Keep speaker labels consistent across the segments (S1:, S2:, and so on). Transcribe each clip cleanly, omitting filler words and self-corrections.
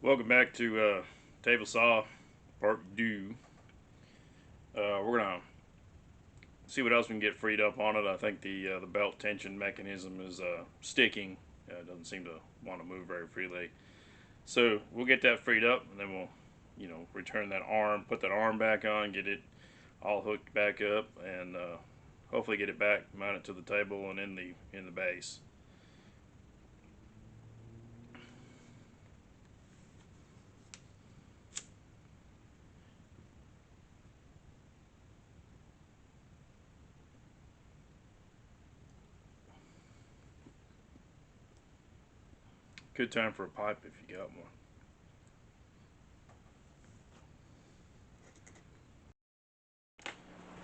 S1: Welcome back to Table Saw Part 2. We're gonna see what else we can get freed up on it. I think the belt tension mechanism is sticking. It doesn't seem to want to move very freely. So we'll get that freed up, and then we'll, return that arm, put that arm back on, get it all hooked back up, and hopefully get it back, mount it to the table and in the base. Good time for a pipe if you got one.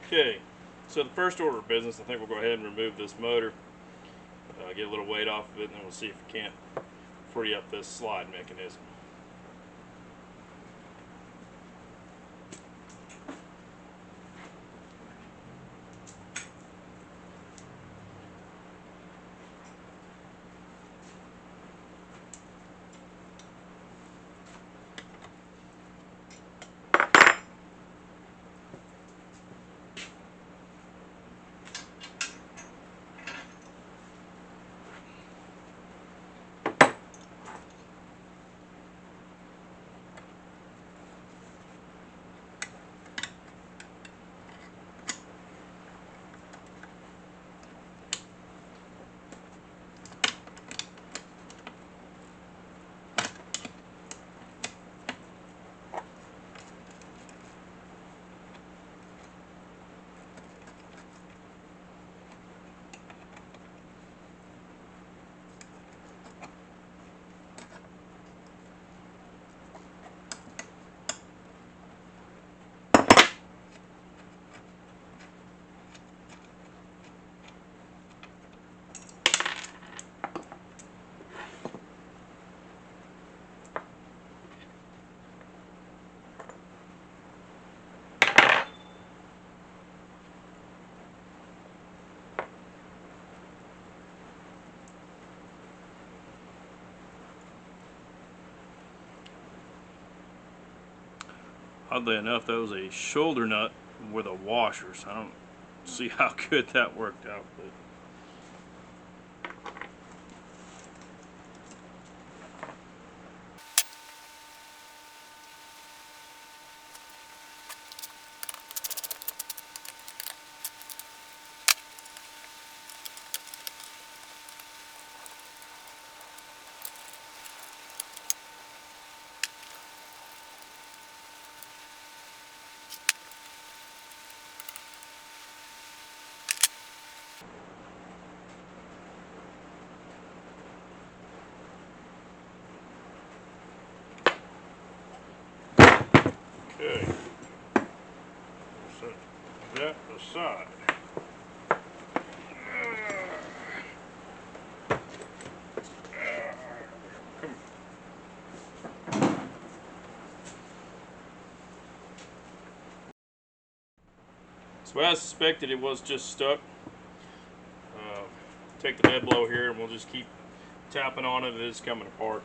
S1: Okay, so the first order of business, I think we'll go ahead and remove this motor, get a little weight off of it, and then we'll see if we can't free up this slide mechanism. Oddly enough, that was a shoulder nut with a washer, so I don't see how good that worked out. But okay, set that aside. So as suspected, it was just stuck. Uh, take the dead blow here, and we'll just keep tapping on it. It is coming apart.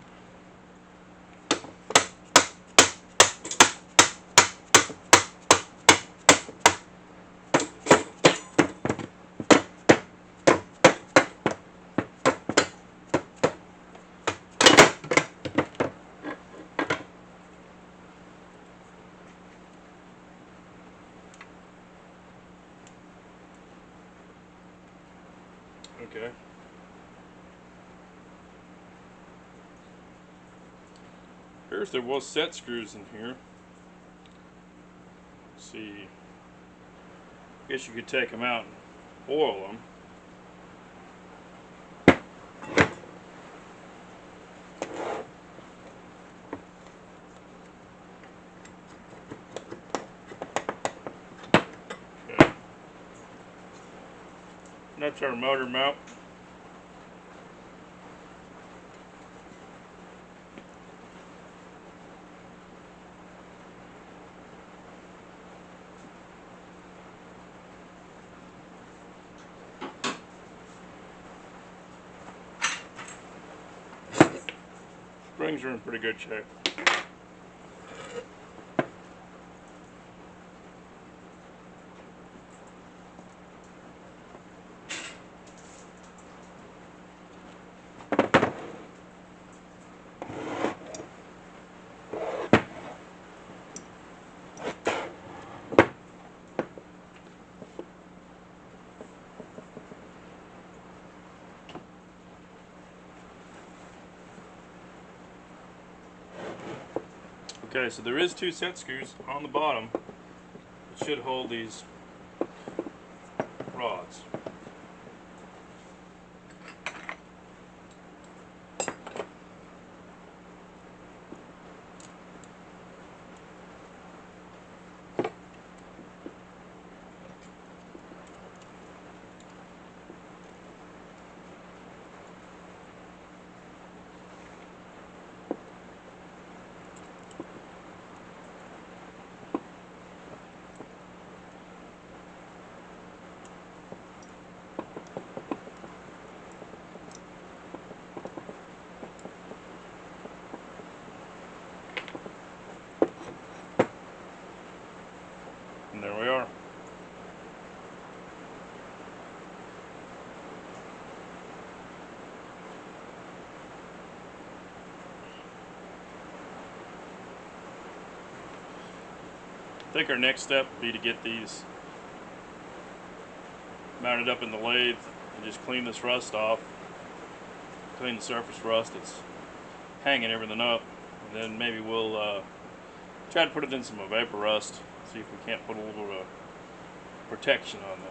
S1: Okay. Appears there was set screws in here. Let's see. I guess you could take them out and oil them. Okay. That's our motor mount. springs are in pretty good shape. Okay, so there is 2 set screws on the bottom that should hold these rods. And there we are. I think our next step would be to get these mounted up in the lathe and just clean this rust off. Clean the surface rust that's hanging everything up. And then maybe we'll try to put it in some vapor rust. See if we can't put a little bit of protection on that.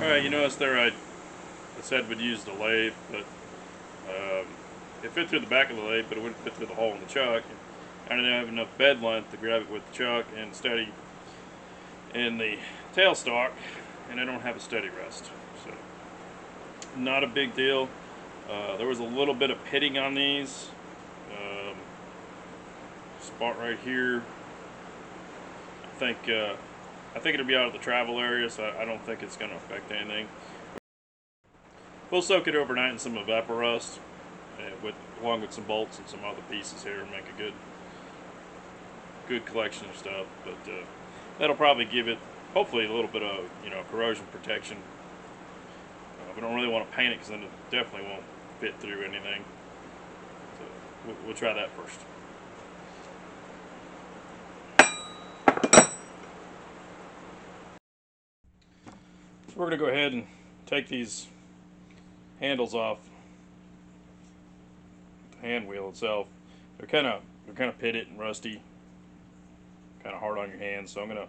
S1: Alright, you notice there I said we'd use the lathe, but it fit through the back of the lathe, but it wouldn't fit through the hole in the chuck. I didn't have enough bed length to grab it with the chuck and steady in the tailstock, and I don't have a steady rest. So, not a big deal. There was a little bit of pitting on these. Spot right here. I think it'll be out of the travel area, so I don't think it's going to affect anything. We'll soak it overnight in some vapor rust, along with some bolts and some other pieces here, and make a good collection of stuff. But that'll probably give it, hopefully, a little bit of corrosion protection. We don't really want to paint it because then it definitely won't fit through anything. So we'll try that first. We're going to go ahead and take these handles off the hand wheel itself. They're kind of pitted and rusty, kind of hard on your hands. So I'm going to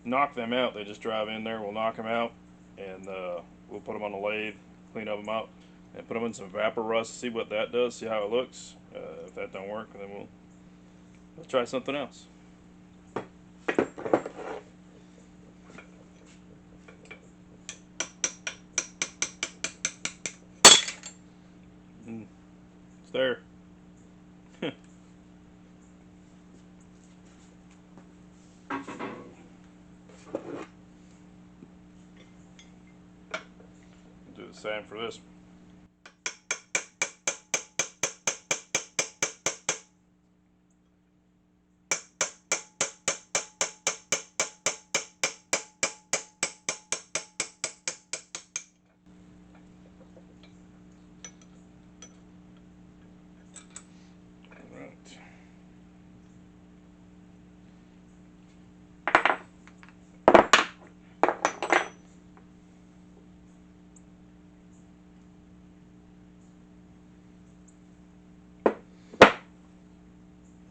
S1: knock them out. They just drive in there. We'll knock them out, and we'll put them on the lathe, clean them up, and put them in some vapor rust. See what that does. See how it looks. If that don't work, then we'll try something else. It's there. Do the same for this.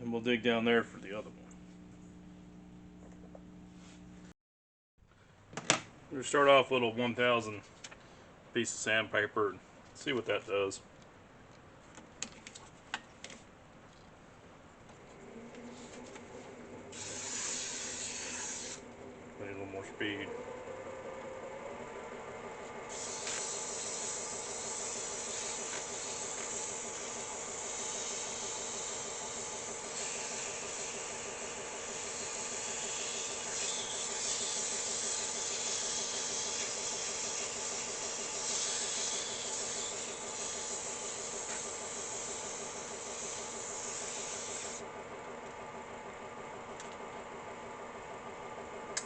S1: And we'll dig down there for the other one. We're going to start off with a 1000 piece of sandpaper and see what that does. Need a little more speed.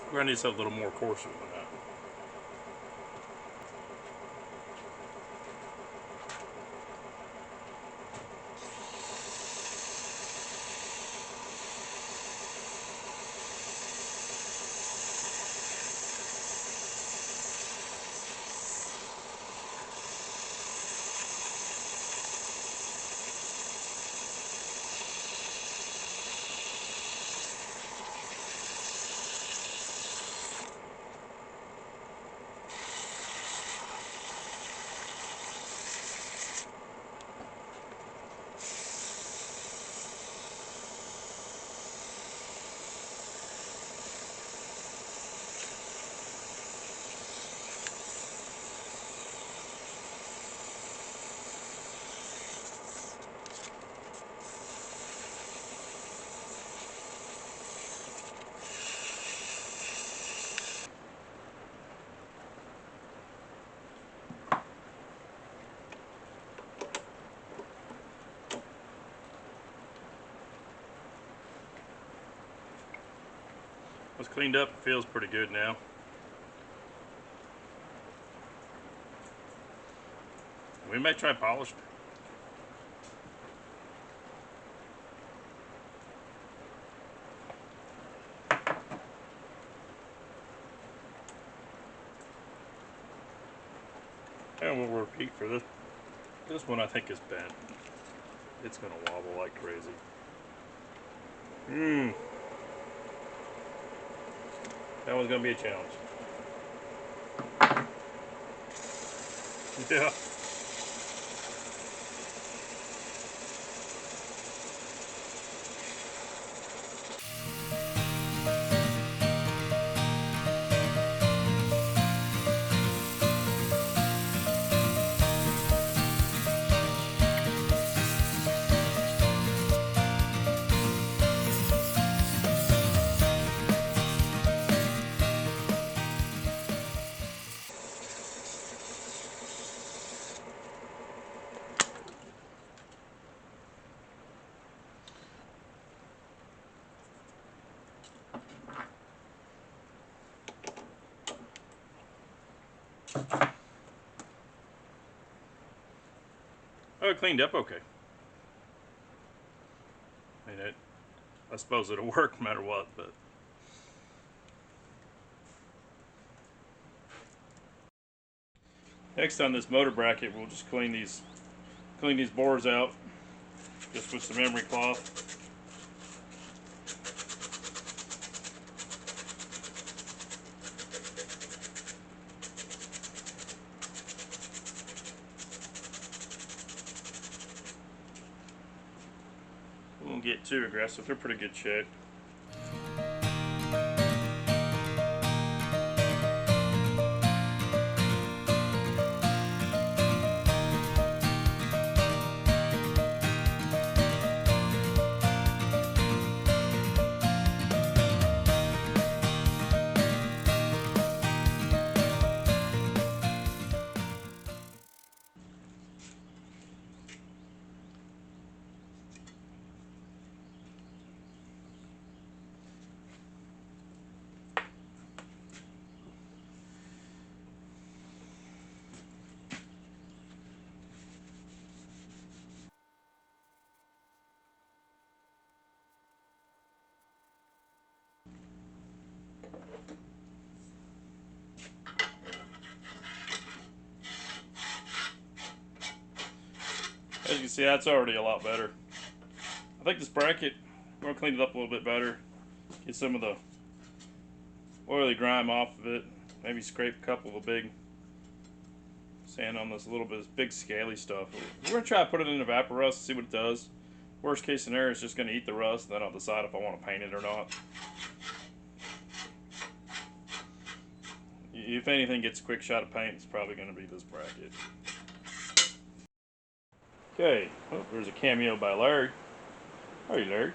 S1: We're gonna need something a little more coarser than that. It's cleaned up, it feels pretty good now. We may try polishing it. And we'll repeat for this. This one I think is bent. It's gonna wobble like crazy. That one's gonna be a challenge. Yeah. Oh, it cleaned up okay. I mean, I suppose it'll work no matter what, but. Next on this motor bracket, we'll just clean these bores out, just with some emery cloth. We won't get too aggressive, they're pretty good shape. As you can see, that's already a lot better. I think this bracket, we're gonna clean it up a little bit better. Get some of the oily grime off of it. Maybe scrape a couple of the Sand on this little bit of this big scaly stuff. We're gonna try to put it in Evaporust, see what it does. Worst case scenario is just gonna eat the rust, then I'll decide if I want to paint it or not. If anything gets a quick shot of paint, it's probably gonna be this bracket. Okay, oh, there's a cameo by Larry. How are you, Larry?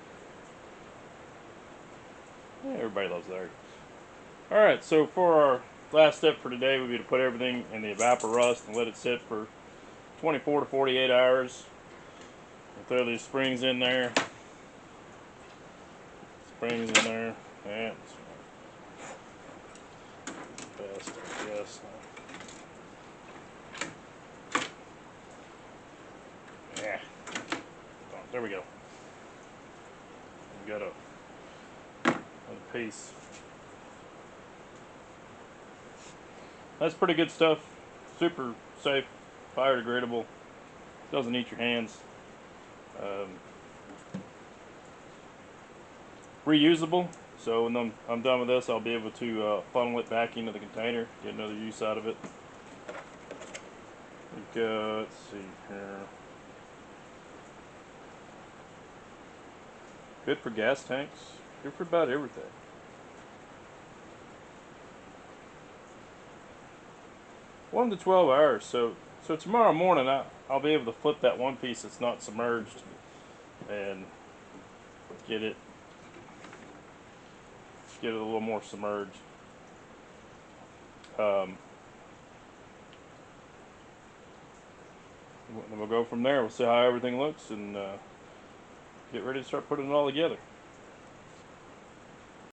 S1: Yeah, everybody loves Larry. Alright, so for our last step for today would be to put everything in the Evaporust and let it sit for 24 to 48 hours. We'll throw these springs in there. Springs in there. Yeah, best, I guess. Yeah. There we go. We've got a piece. That's pretty good stuff. Super safe, biodegradable. Doesn't eat your hands. Reusable. So when I'm done with this, I'll be able to funnel it back into the container, get another use out of it. Let's see here. Good for gas tanks. Good for about everything. One to 12 hours. So tomorrow morning I'll be able to flip that one piece that's not submerged and get it a little more submerged. Then we'll go from there. We'll see how everything looks and get ready to start putting it all together.